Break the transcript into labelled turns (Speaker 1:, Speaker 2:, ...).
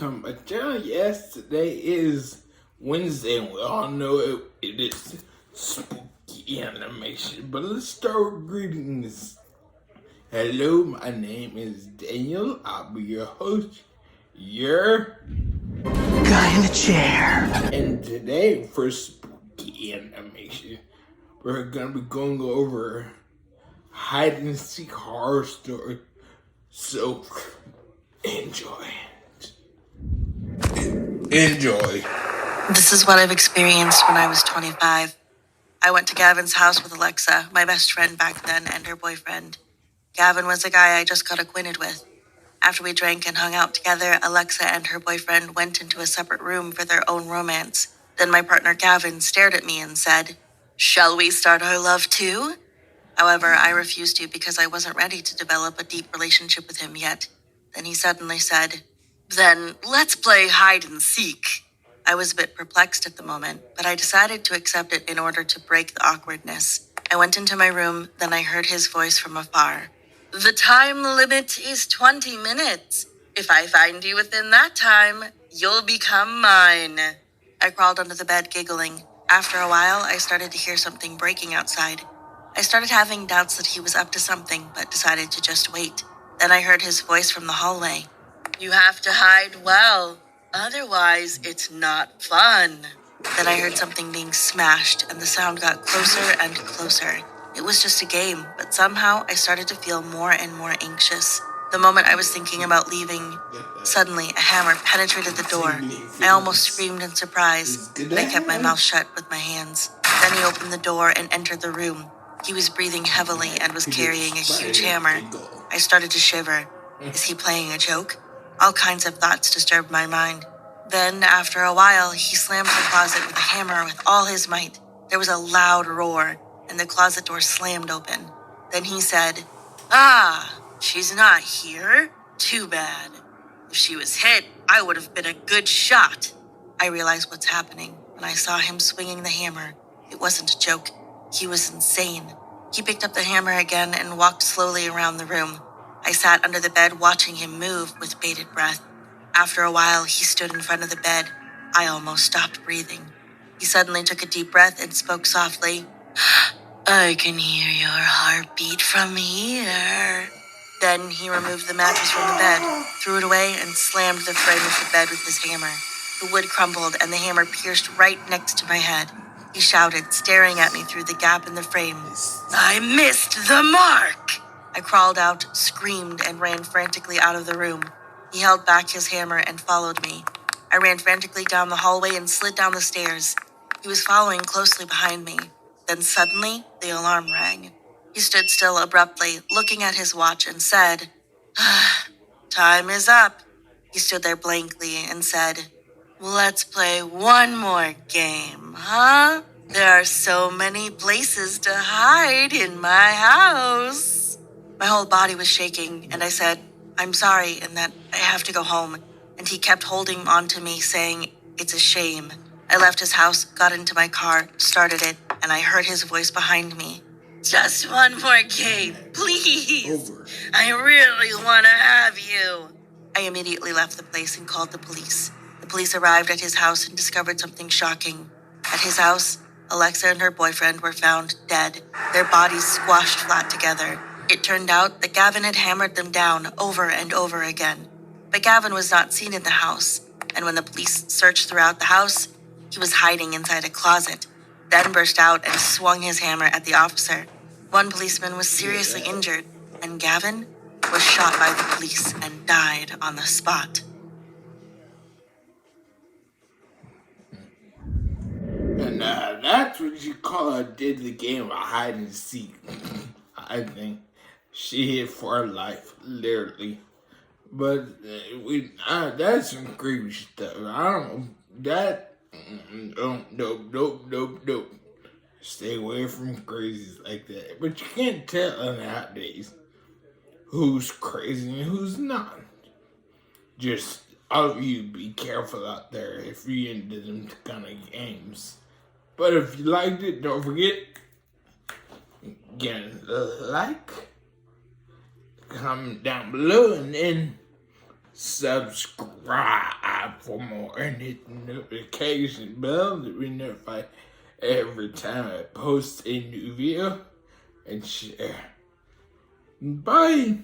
Speaker 1: to my channel. Yes, today is Wednesday and we all know it is spooky animation. But let's start with greetings. Hello, my name is Daniel. I'll be your host, your
Speaker 2: guy in the chair.
Speaker 1: And today for spooky animation, we're gonna be going over hide and seek horror story. So enjoy. Enjoy.
Speaker 3: This is what I've experienced when I was 25. I went to Gavin's house with Alexa, my best friend back then, and her boyfriend. Gavin was a guy I just got acquainted with. After we drank and hung out together, Alexa and her boyfriend went into a separate room for their own romance. Then my partner Gavin stared at me and said, "Shall we start our love too?" However, I refused to because I wasn't ready to develop a deep relationship with him yet. Then he suddenly said, "Then let's play hide and seek." I was a bit perplexed at the moment, but I decided to accept it in order to break the awkwardness. I went into my room, then I heard his voice from afar. "The time limit is 20 minutes. If I find you within that time, you'll become mine." I crawled under the bed, giggling. After a while, I started to hear something breaking outside. I started having doubts that he was up to something, but decided to just wait. Then I heard his voice from the hallway. "You have to hide well, otherwise it's not fun." Then I heard something being smashed, and the sound got closer and closer. It was just a game, but somehow I started to feel more and more anxious. The moment I was thinking about leaving, suddenly a hammer penetrated the door. I almost screamed in surprise, but I kept my mouth shut with my hands. Then he opened the door and entered the room. He was breathing heavily and was carrying a huge hammer. I started to shiver. Is he playing a joke? All kinds of thoughts disturbed my mind. Then, after a while, he slammed the closet with a hammer with all his might. There was a loud roar, and the closet door slammed open. Then he said, "Ah, she's not here? Too bad. If she was hit, I would have been a good shot." I realized what's happening when I saw him swinging the hammer. It wasn't a joke. He was insane. He picked up the hammer again and walked slowly around the room. I sat under the bed watching him move with bated breath. After a while, he stood in front of the bed. I almost stopped breathing. He suddenly took a deep breath and spoke softly. "I can hear your heartbeat from here." Then he removed the mattress from the bed, threw it away, and slammed the frame of the bed with his hammer. The wood crumbled, and the hammer pierced right next to my head. He shouted, staring at me through the gap in the frame. "I missed the mark!" I crawled out, screamed, and ran frantically out of the room. He held back his hammer and followed me. I ran frantically down the hallway and slid down the stairs. He was following closely behind me. Then suddenly, the alarm rang. He stood still abruptly, looking at his watch, and said, "Time is up." He stood there blankly and said, "Let's play one more game, huh? There are so many places to hide in my house." My whole body was shaking, and I said, "I'm sorry, and that I have to go home." And he kept holding on to me, saying, "It's a shame." I left his house, got into my car, started it, and I heard his voice behind me. "Just one more game, please. I really want to have you." I immediately left the place and called the police. The police arrived at his house and discovered something shocking. At his house, Alexa and her boyfriend were found dead, their bodies squashed flat together. It turned out that Gavin had hammered them down over and over again. But Gavin was not seen in the house, and when the police searched throughout the house, he was hiding inside a closet, then burst out and swung his hammer at the officer. One policeman was seriously injured, and Gavin was shot by the police and died on the spot.
Speaker 1: And that's what you call a deadly game of hide and seek. I think she hit for her life, literally. But that's some creepy stuff. I don't know. That, nope. Stay away from crazies like that. But you can't tell nowadays who's crazy and who's not. Just all of you be careful out there if you're into them kind of games. But if you liked it, don't forget, get a like, comment down below, and then subscribe. subscribe for more and hit the notification bell to be notified every time I post a new video and share. Bye.